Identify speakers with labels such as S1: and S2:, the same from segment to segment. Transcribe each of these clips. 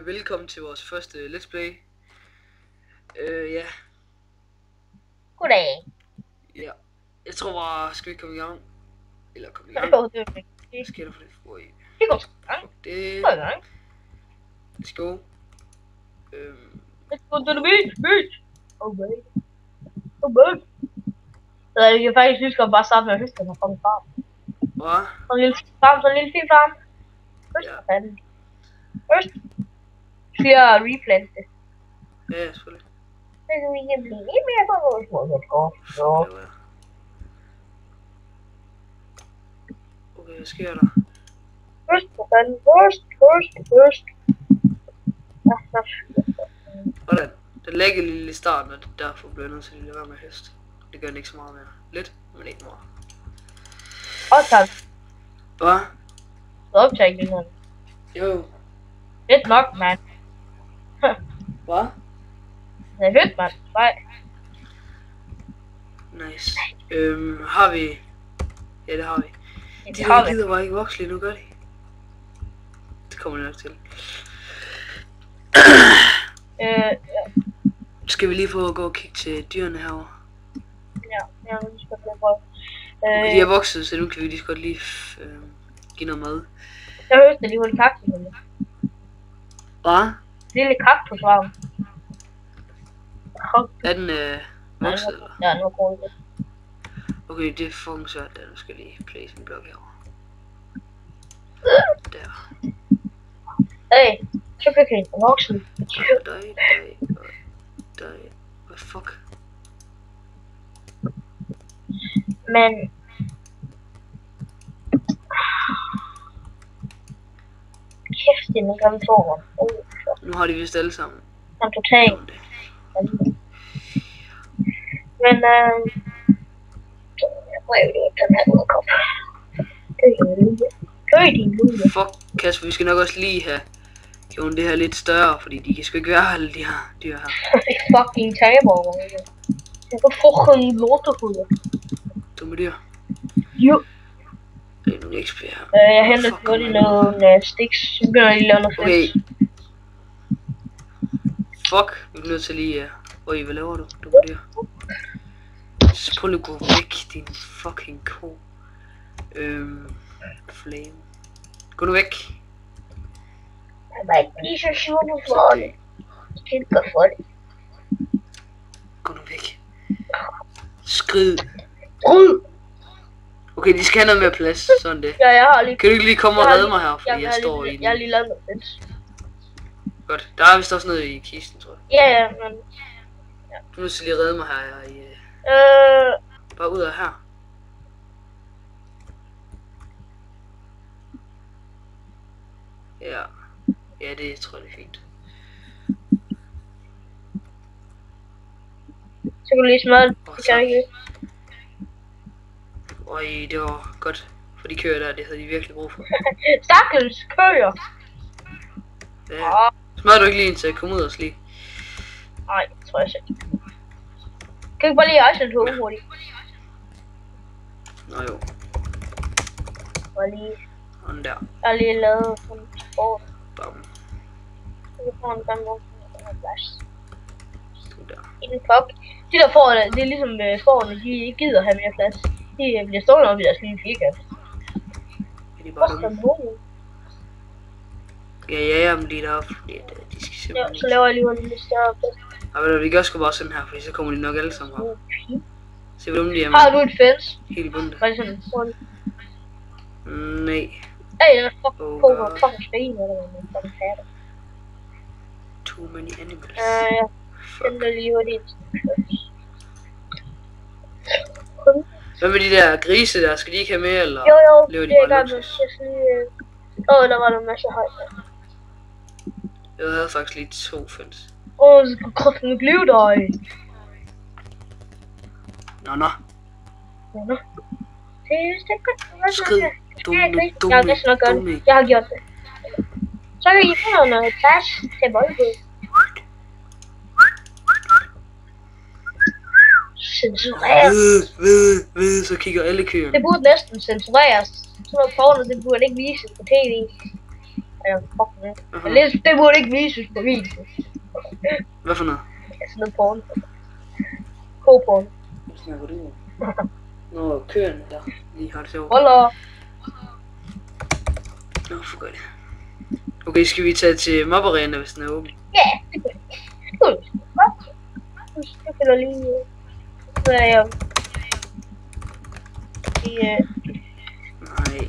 S1: velkommen til vores første Let's Play. Ja.
S2: Goddag.
S1: Ja. Jeg tror bare, skal vi komme i gang? Eller komme i gang?
S2: Jo, det er rigtigt.
S1: Hvad sker der for det? Ui.
S2: Det går sgu i gang.
S1: Det...
S2: Det går i gang.
S1: Let's go.
S2: Let's go to the beach. Okay. Okay. Så jeg kan faktisk lige skal bare starte med at høste mig fra min farm.
S1: Hvad?
S2: Så en lille farm, så en lille fin farm. Høst
S1: Ja.
S2: for fanden. Høst. Skal jeg replante det.
S1: Ja, selvfølgelig.
S2: Så vi kan blive lidt mere på vores måde. Så.
S1: Okay, hvad sker der?
S2: Høst for fanden. Høst.
S1: Hvordan? Den lægger lille i starten, og derfor bliver jeg nødt til at lade være med hest. Det gør den ikke så meget mere. Lidt, men ikke meget.
S2: Optag.
S1: Hvad?
S2: Så optag ikke noget.
S1: Jo.
S2: Fedt nok, mand.
S1: Hvad?
S2: Det er fedt, mand. Nej.
S1: Nice. Har vi... Ja, det har vi.
S2: Det har vi.
S1: gider bare ikke vokse lige nu, gør de? Det kommer det nok til.
S2: Ja.
S1: Skal vi lige prøve at gå og kigge til dyrene herovre?
S2: Ja, nu skal jeg prøve.
S1: De er vokset, så nu kan vi lige så godt lige give noget mad.
S2: Jeg hørte lige hurtigt kaktus.
S1: Hvad?
S2: Lille kaktusvarm.
S1: Er den vokset, eller?
S2: Ja, nu går det.
S1: Okay, det er fucking svært der. Nu skal jeg lige place en blok herovre. Der.
S2: Hey, så fik jeg en voksen.
S1: dig. Hvad fuck?
S2: Men... Kæft, det er nogle grimme former.
S1: Nu har de vist alle sammen.
S2: Han er totalt. Men jeg prøver lige at den her udkop. Køj din lille.
S1: Fuck, Kasper, vi skal nok også lige have gjort det her lidt større, fordi de kan sgu ikke være alle de her dyr her.
S2: Det er fucking taber. Jeg kan fucking lortehuder.
S1: Dumme dyr.
S2: Jo.
S1: Det er nogle XP her.
S2: Jeg henter godt i nogle sticks. Så begynder jeg lige at lave noget
S1: Okay.
S2: fedt.
S1: Fuck, vi bliver nødt til lige... Øj, hvad laver du? Dumme dyr. Så prøv lige at gå væk, din fucking ko. Flame. Gå nu væk.
S2: Jeg var ikke lige så sur, du får det. Kæmpe for det.
S1: Gå nu væk. Skrid.
S2: Ryd!
S1: Okay, de skal have noget mere plads, sådan det.
S2: Ja, jeg har lige...
S1: Kan du ikke lige komme og redde mig her, fordi jeg står i den?
S2: Jeg har lige lavet noget fedt.
S1: Godt. Der er vist også noget i kisten, tror jeg.
S2: Ja, men...
S1: Du er nødt til lige at redde mig her. Bare ud af her. Ja. Ja, det tror jeg, det er fint.
S2: Så kan du lige smadre det.
S1: Åh,
S2: Det kan jeg ikke.
S1: Øj, det var godt. For de køer der, det havde de virkelig brug for.
S2: Stakkels køer!
S1: Ja. Smadrer du ikke lige en til at komme ud og slige?
S2: Nej, det tror jeg ikke. Kan ikke bare lige ice en tog hurtigt?
S1: Nå jo.
S2: Bare lige...
S1: Sådan der.
S2: Jeg har lige lavet sådan en sport.
S1: Bam.
S2: Så kan få en gammel vogn. Plads.
S1: Sådan der.
S2: I den kop. De der får, det er ligesom forerne, de ikke gider have mere plads. De bliver stående op i deres lille firkant.
S1: Er de bare
S2: Hvorfor
S1: dumme?
S2: nogen?
S1: Ja, men de er deroppe, fordi de skal
S2: Ja,
S1: simpelthen
S2: så laver jeg lige en lidt større plads.
S1: Ja, ved du, vi gør sgu bare sådan her, fordi så kommer de nok alle sammen her. Se hvor dumme de er
S2: Har
S1: med.
S2: du et fence?
S1: Helt bundet.
S2: Var det sådan hurtigt?
S1: Nej.
S2: Hey, den er
S1: God.
S2: fucking spændende, eller hvad man fucking fatter.
S1: Too many animals.
S2: Jeg
S1: Fuck.
S2: finder lige hurtigt en fence.
S1: Hvad med de der grise der? Skal de ikke have med, eller
S2: Jo,
S1: lever de
S2: det er
S1: bare
S2: godt, men
S1: luksus?
S2: jeg skal lige... der var der en masse højt.
S1: Jeg havde faktisk lige 2 fans.
S2: Så skal kraften blive dig.
S1: Nå.
S2: Nå. Det er godt.
S1: Skrid.
S2: Jeg har næsten nok gjort det. Jeg har gjort det. Så kan I finde noget plads til boldbud.
S1: Censureret. Så kigger alle køerne.
S2: Det burde næsten censureres. Sådan noget porno, det burde ikke vises på tv. Ja, fuck det. Det burde ikke vises på video.
S1: Hvad for noget?
S2: Altså noget porn. K-porn.
S1: Hvad snakker du om? Nå, køerne der lige har det sjovt.
S2: Holder.
S1: Nå, for godt. Okay, skal vi tage til mobberene, hvis den er åben?
S2: Ja, det kan vi. Godt. Jeg finder lige... Så er jeg...
S1: Nej.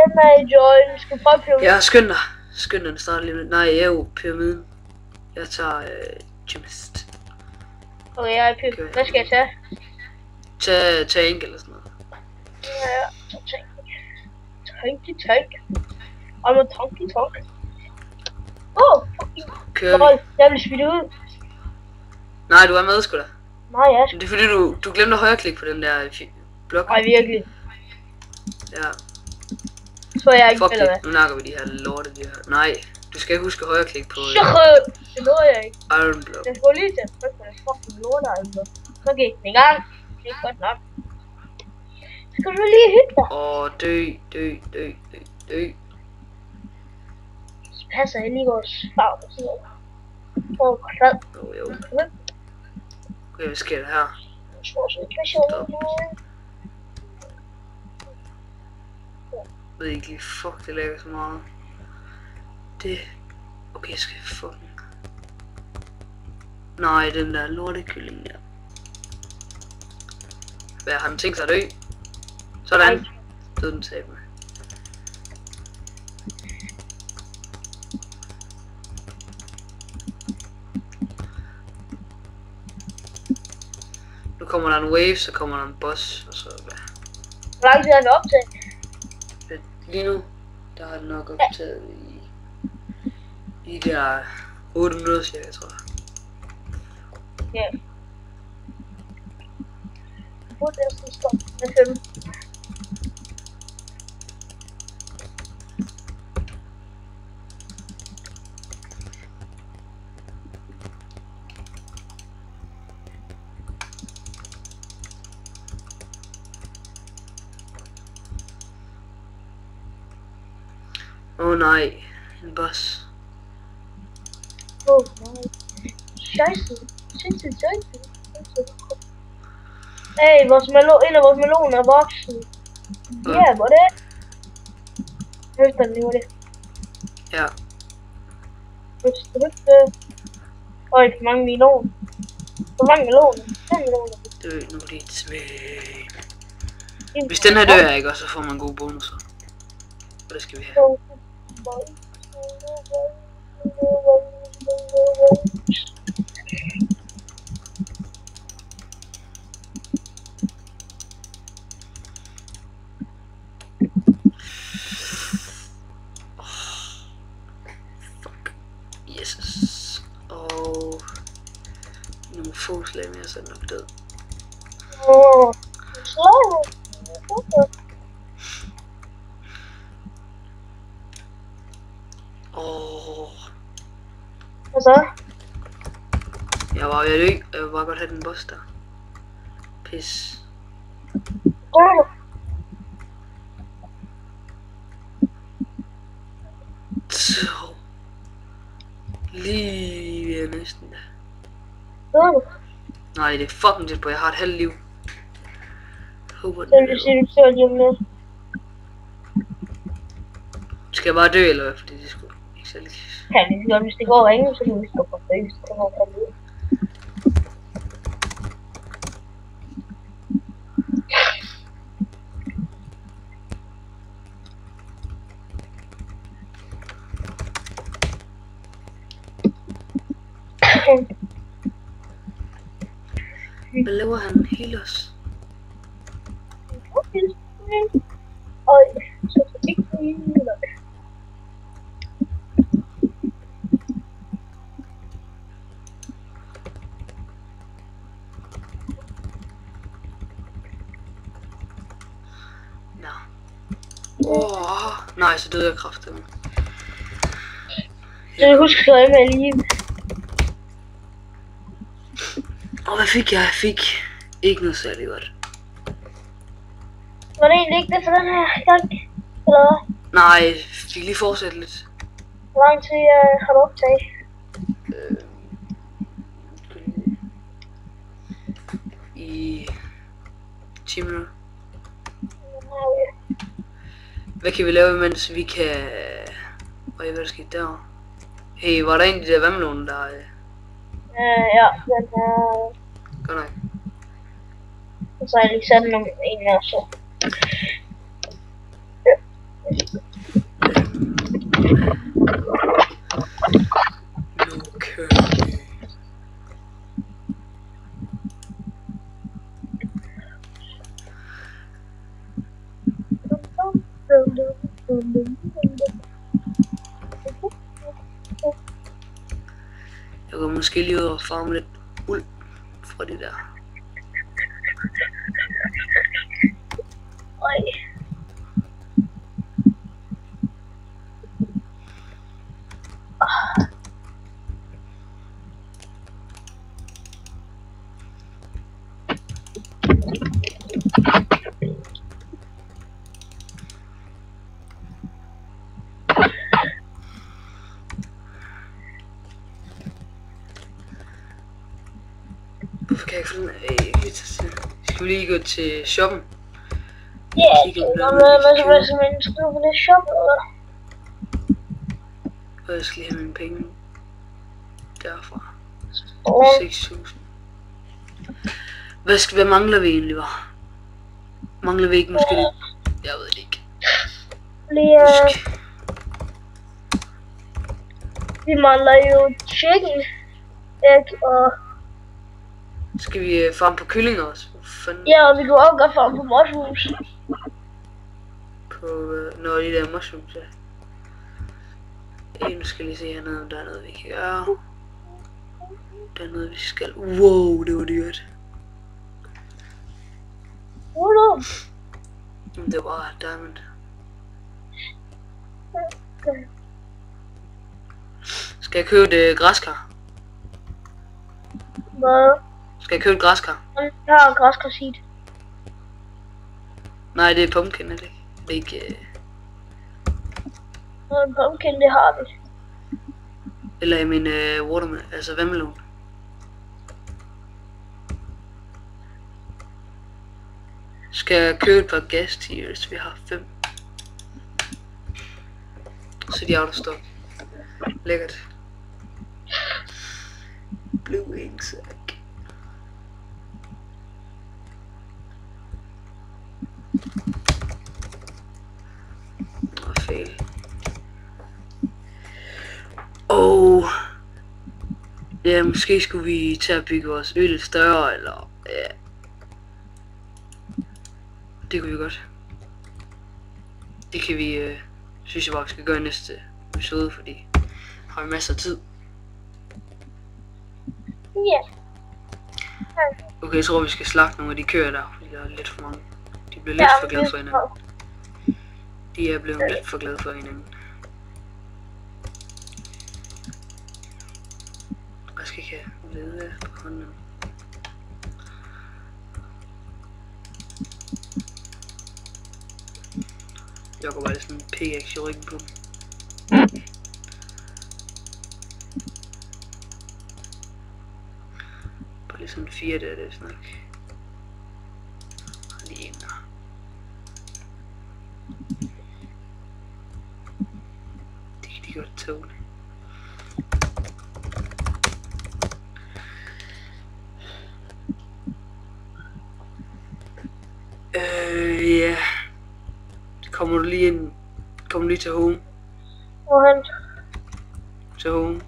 S2: Emma join. Skal prøve pyramiden.
S1: Ja, skynd dig. Skynd dig, den starter lige med. Nej, jeg er jo pyramiden. Jeg tager gymnast.
S2: Okay, jeg er pyramiden. Hvad skal jeg tage?
S1: Tag enkel eller sådan noget.
S2: Ja, tank. I'm a tanky. Fucking.
S1: Kører vi?
S2: Lol, jeg bliver smidt ud.
S1: Nej, du er med sgu da.
S2: Nej, jeg
S1: Men det er fordi, du glemte at højreklikke på den der blok.
S2: Nej, virkelig.
S1: Ja.
S2: Så er jeg ikke
S1: Fuck
S2: eller hvad?
S1: det, nu nakker vi de her lorte, de her. Nej, du skal huske at højreklikke på
S2: Det nåede jeg ikke.
S1: Iron Block.
S2: Jeg skulle lige til at trykke på det fucking lort, altså. Så gik den i gang. Det er godt nok. Skal du lige hygge dig?
S1: Dø.
S2: Så passer jeg lige vores farve på siden. Åh, klad.
S1: Jo. Okay, hvad sker der her? Jeg ved ikke lige, fuck, det lægger så meget. Det... Okay, jeg skal fucking... Nej, den der lortekylling der. Hvad har den tænkt sig at dø? Sådan. Død den taber. Nu kommer der en wave, så kommer der en boss, og så hvad?
S2: Hvor lang tid har vi optaget?
S1: Lige nu, der har den nok optaget i der 8 minutter cirka, tror jeg.
S2: Ja. Hvor er det, der står med 5?
S1: Åh nej, en boss.
S2: Åh nej. Scheisse. Hey, en af vores meloner er voksen. Ja, hvor det? Høster den lige, hvor det?
S1: Ja.
S2: Høste. Øj, for mange meloner. For mange meloner. 5 meloner.
S1: Dø nu dit svin. Hvis den her dør ikke, så får man gode bonusser. Og det skal vi have. Jesus. Og nogle få slag mere, så er den nok død.
S2: Hvad så?
S1: Jeg var ved at dø, jeg vil bare godt have den boss der. Pis. Så. Lige ved næsten da. Nej, det er fucking tæt på, jeg har et halvt liv. Håber den er. Skal jeg bare dø, eller hvad? Fordi det skulle ikke særlig.
S2: Kan vi godt, hvis det går ringe, så kan vi stå på face. Det var godt ud.
S1: Hvad laver han? Healers?
S2: Oj, så ikke healer.
S1: Nej, så døde jeg kraftigt.
S2: Så husk at skrive med lige.
S1: Og hvad fik jeg? Jeg fik ikke noget særligt godt.
S2: Var det egentlig ikke det for den her gang? Eller hvad?
S1: Nej, vi kan lige fortsætte lidt.
S2: Hvor lang tid har du optaget?
S1: I 10 minutter. Hvad kan vi lave, mens vi kan... Hvad er der sket derovre? Hey, var der en af de der vandmeloner, der...
S2: Ja, den er...
S1: Godt nok.
S2: Og så har jeg lige sat den om en her, så...
S1: Okay. Jeg går måske lige ud og farme lidt uld fra det der.
S2: Oj.
S1: Hvorfor kan jeg ikke finde skal vi lige gå til shoppen?
S2: Ja, hvad så man skal på det shop, eller?
S1: Og jeg skal lige have mine penge derfra. 6.000. Hvad mangler vi egentlig, var? Mangler vi ikke måske lidt? Jeg ved det ikke.
S2: Vi mangler jo chicken, æg og...
S1: Skal vi farme på kyllinger også?
S2: Ja, og vi kan også godt farme på mushrooms.
S1: På, når de der mushrooms, ja. Nu skal jeg lige se hernede, om der er noget vi kan gøre. Der er noget vi skal... Wow, det var dyrt. Det var diamond. Skal jeg købe et græskar?
S2: Hvad?
S1: Skal jeg købe et græskar?
S2: Jeg har græskar seed.
S1: Nej, det er pumpkin, er det ikke? Det er ikke...
S2: Pumpkin, det har vi.
S1: Eller i min watermelon, altså vandmelon. Skal jeg købe et par gas tiers? Vi har 5. Så de er out of stock. Lækkert. Blue ink sack. Og fail. Og ja, måske skulle vi tage at bygge vores øl lidt større, eller ja. Det kunne vi godt. Det kan vi, synes jeg bare, vi skal gøre i næste episode, fordi har vi masser af tid.
S2: Ja.
S1: Okay, jeg tror vi skal slagte nogle af de køer der, fordi der er lidt for mange. De bliver lidt for glade for hinanden. De er blevet lidt for glade for hinanden. Jeg skal ikke have lede på hånden. Jeg går bare sådan en pickaxe i ryggen på dem. Bare lige sådan 4 der, det er sådan nok. Og lige en der. Det kan de godt tåle. Ja. Kommer du lige ind? Kommer du lige til home?
S2: Hvorhen?
S1: Til home.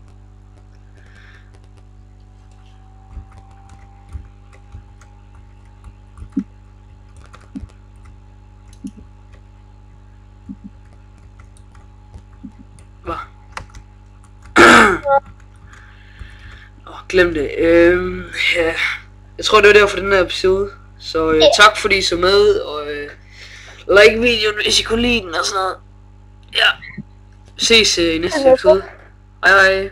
S1: Hvad? Glem det. Ja. Jeg tror det var der for den her episode. Så tak fordi I så med, og like videoen hvis I kunne lide den og sådan noget. Ja. Ses i næste episode. Hej hej.